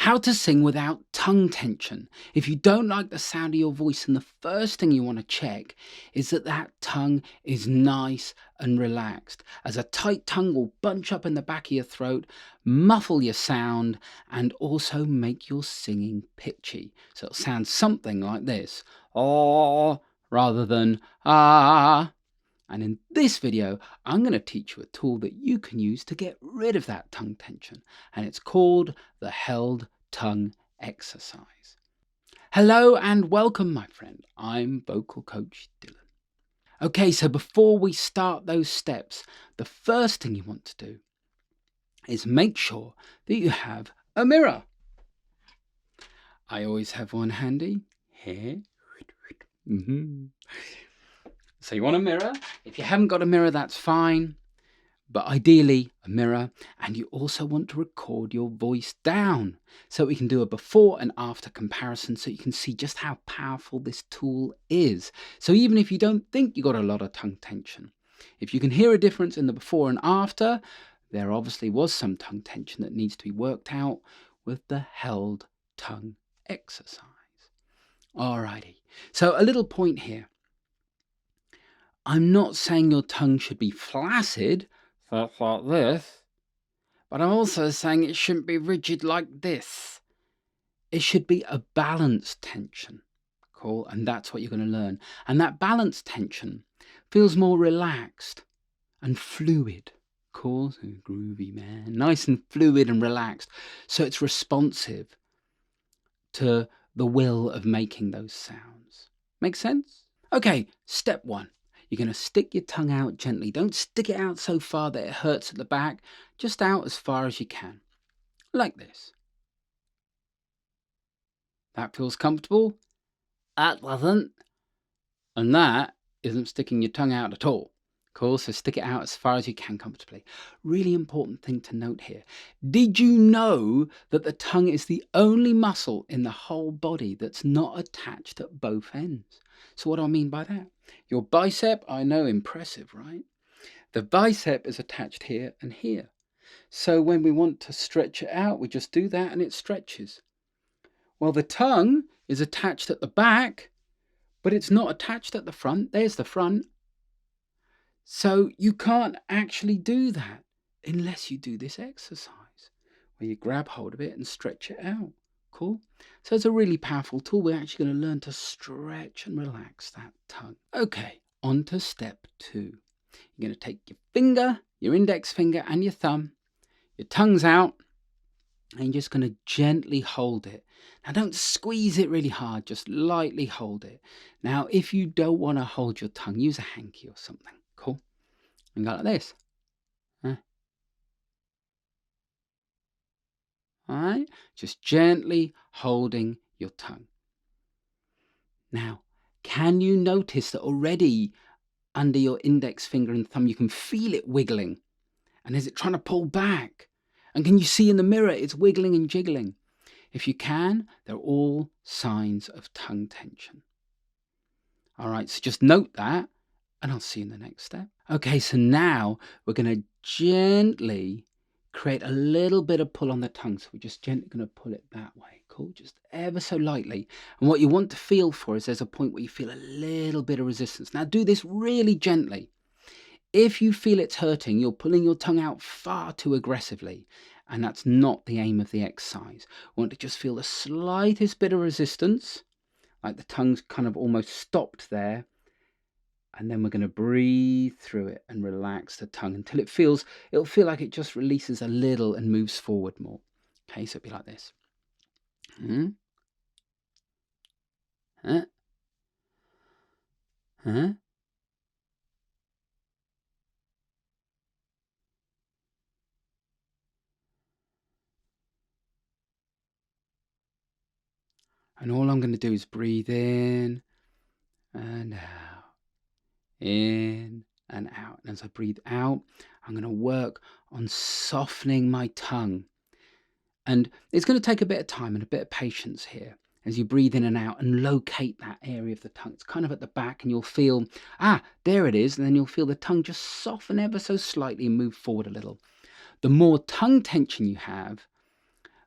How to sing without tongue tension. If you don't like the sound of your voice, and the first thing you want to check is that tongue is nice and relaxed, as a tight tongue will bunch up in the back of your throat, muffle your sound, and also make your singing pitchy. So it'll sound something like this, oh, rather than ah. And in this video, I'm going to teach you a tool that you can use to get rid of that tongue tension, and it's called the held tongue exercise. Hello and welcome, my friend. I'm vocal coach Dylan. Okay, so before we start those steps, the first thing you want to do is make sure that you have a mirror. I always have one handy here. So you want a mirror. If you haven't got a mirror, that's fine. But ideally, a mirror. And you also want to record your voice down so we can do a before and after comparison so you can see just how powerful this tool is. So even if you don't think you got a lot of tongue tension, if you can hear a difference in the before and after, there obviously was some tongue tension that needs to be worked out with the held tongue exercise. Alrighty. So a little point here. I'm not saying your tongue should be flaccid, like this, but I'm also saying it shouldn't be rigid like this. It should be a balanced tension. Cool, and that's what you're going to learn. And that balanced tension feels more relaxed and fluid. Cool, so groovy, man. Nice and fluid and relaxed. So it's responsive to the will of making those sounds. Make sense? Okay, step one. You're going to stick your tongue out gently. Don't stick it out so far that it hurts at the back. Just out as far as you can. Like this. That feels comfortable. That doesn't. And that isn't sticking your tongue out at all. Cool, so stick it out as far as you can comfortably. Really important thing to note here. Did you know that the tongue is the only muscle in the whole body that's not attached at both ends? So what do I mean by that? Your bicep, I know, impressive, right? The bicep is attached here and here. So when we want to stretch it out, we just do that and it stretches. Well, the tongue is attached at the back, but it's not attached at the front. There's the front. So you can't actually do that unless you do this exercise where you grab hold of it and stretch it out. Cool? So it's a really powerful tool. We're actually going to learn to stretch and relax that tongue. Okay, on to step two. You're going to take your finger, your index finger and your thumb, your tongue's out, and you're just going to gently hold it. Now don't squeeze it really hard, just lightly hold it. Now if you don't want to hold your tongue, use a hanky or something. Cool? And go like this. Alright? Just gently holding your tongue. Now, can you notice that already under your index finger and thumb you can feel it wiggling? And is it trying to pull back? And can you see in the mirror it's wiggling and jiggling? If you can, they're all signs of tongue tension. Alright, so just note that, and I'll see you in the next step. Okay, so now we're going to gently create a little bit of pull on the tongue. So we're just gently going to pull it that way. Cool, just ever so lightly. And what you want to feel for is there's a point where you feel a little bit of resistance. Now do this really gently. If you feel it's hurting, you're pulling your tongue out far too aggressively. And that's not the aim of the exercise. We want to just feel the slightest bit of resistance, like the tongue's kind of almost stopped there. And then we're going to breathe through it and relax the tongue until it'll feel like it just releases a little and moves forward more. Okay, so it'll be like this. And all I'm going to do is breathe in and out. In and out. And as I breathe out, I'm going to work on softening my tongue. And it's going to take a bit of time and a bit of patience here as you breathe in and out and locate that area of the tongue. It's kind of at the back and you'll feel, there it is. And then you'll feel the tongue just soften ever so slightly and move forward a little. The more tongue tension you have,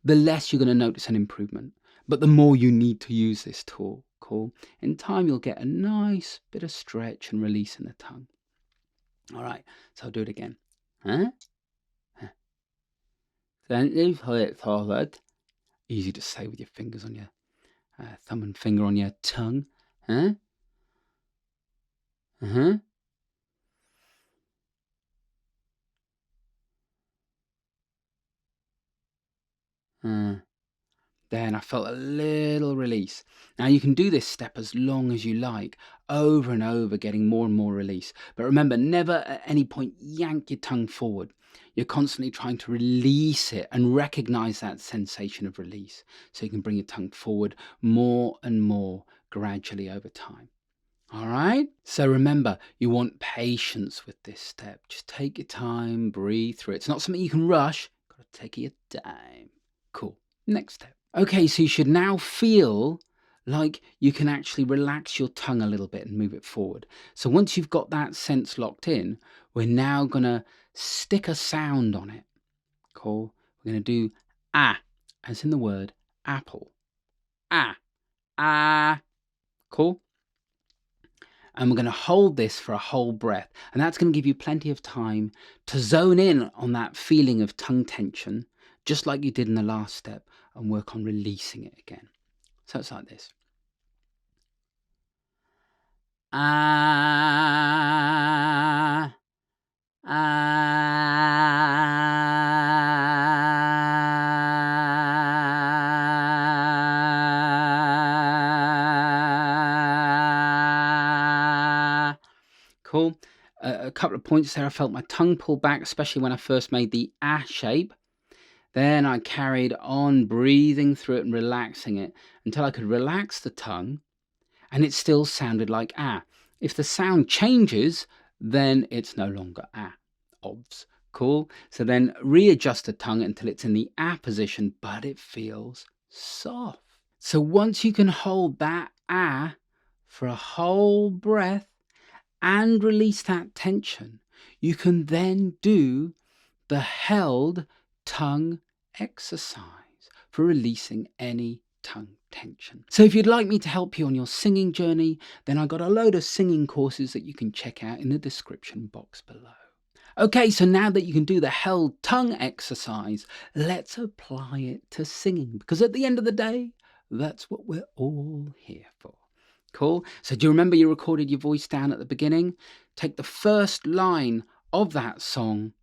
the less you're going to notice an improvement. But the more you need to use this tool, cool? In time, you'll get a nice bit of stretch and release in the tongue. All right, so I'll do it again. Huh? Gently pull it forward. Easy to say with your fingers on your thumb and finger on your tongue. Huh? Uh-huh. Then I felt a little release. Now you can do this step as long as you like, over and over, getting more and more release. But remember, never at any point yank your tongue forward. You're constantly trying to release it and recognize that sensation of release. So you can bring your tongue forward more and more gradually over time. All right? So remember, you want patience with this step. Just take your time, breathe through it. It's not something you can rush. Got to take your time. Cool. Next step. Okay, so you should now feel like you can actually relax your tongue a little bit and move it forward. So once you've got that sense locked in, we're now going to stick a sound on it. Cool. We're going to do ah, as in the word apple. Ah, ah. Cool. And we're going to hold this for a whole breath. And that's going to give you plenty of time to zone in on that feeling of tongue tension, just like you did in the last step, and work on releasing it again. So it's like this. Ah, ah. Cool. A couple of points there. I felt my tongue pull back, especially when I first made the ah shape. Then I carried on breathing through it and relaxing it until I could relax the tongue, and it still sounded like ah. If the sound changes, then it's no longer ah. Obvs. Cool. So then readjust the tongue until it's in the ah position, but it feels soft. So once you can hold that ah for a whole breath and release that tension, you can then do the held tongue exercise for releasing any tongue tension. So if you'd like me to help you on your singing journey, then I've got a load of singing courses that you can check out in the description box below. Okay, so now that you can do the held tongue exercise, let's apply it to singing, because at the end of the day, that's what we're all here for. Cool. So do you remember you recorded your voice down at the beginning? Take the first line of that song,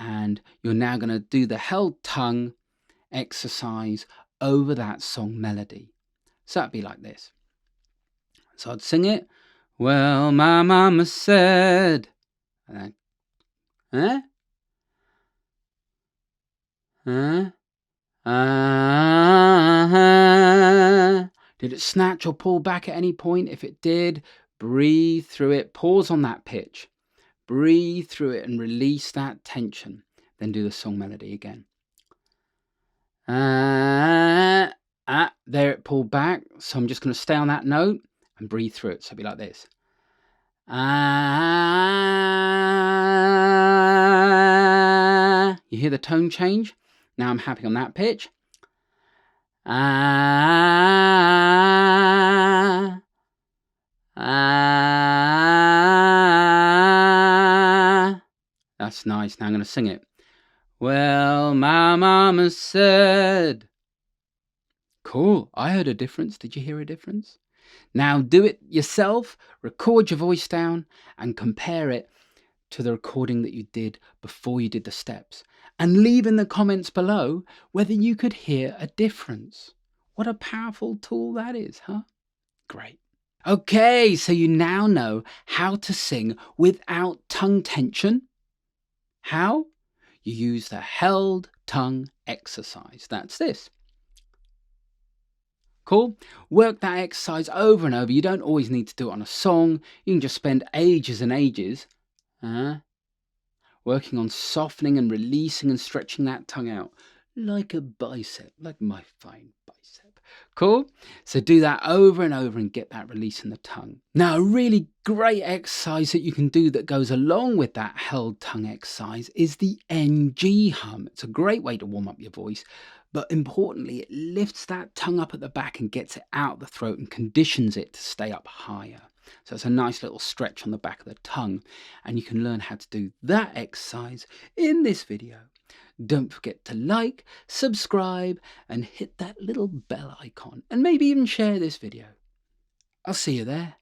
and you're now going to do the held tongue exercise over that song melody. So that'd be like this. So I'd sing it. Well, my mama said, huh? Did it snatch or pull back at any point? If it did, breathe through it. Pause on that pitch. Breathe through it and release that tension. Then do the song melody again. There it pulled back. So I'm just going to stay on that note and breathe through it. So it'll be like this. You hear the tone change? Now I'm happy on that pitch. That's nice. Now I'm going to sing it. Well, my mama said. Cool. I heard a difference. Did you hear a difference? Now do it yourself. Record your voice down and compare it to the recording that you did before you did the steps. And leave in the comments below whether you could hear a difference. What a powerful tool that is, huh? Great. Okay, so you now know how to sing without tongue tension. How? You use the held tongue exercise. That's this. Cool? Work that exercise over and over. You don't always need to do it on a song. You can just spend ages and ages working on softening and releasing and stretching that tongue out like a bicep, like my fine bicep. Cool? So do that over and over and get that release in the tongue. Now, a really great exercise that you can do that goes along with that held tongue exercise is the NG hum. It's a great way to warm up your voice, But importantly, it lifts that tongue up at the back and gets it out the throat and conditions it to stay up higher. So it's a nice little stretch on the back of the tongue, and you can learn how to do that exercise in this video. Don't forget to like, subscribe, and hit that little bell icon, and maybe even share this video. I'll see you there.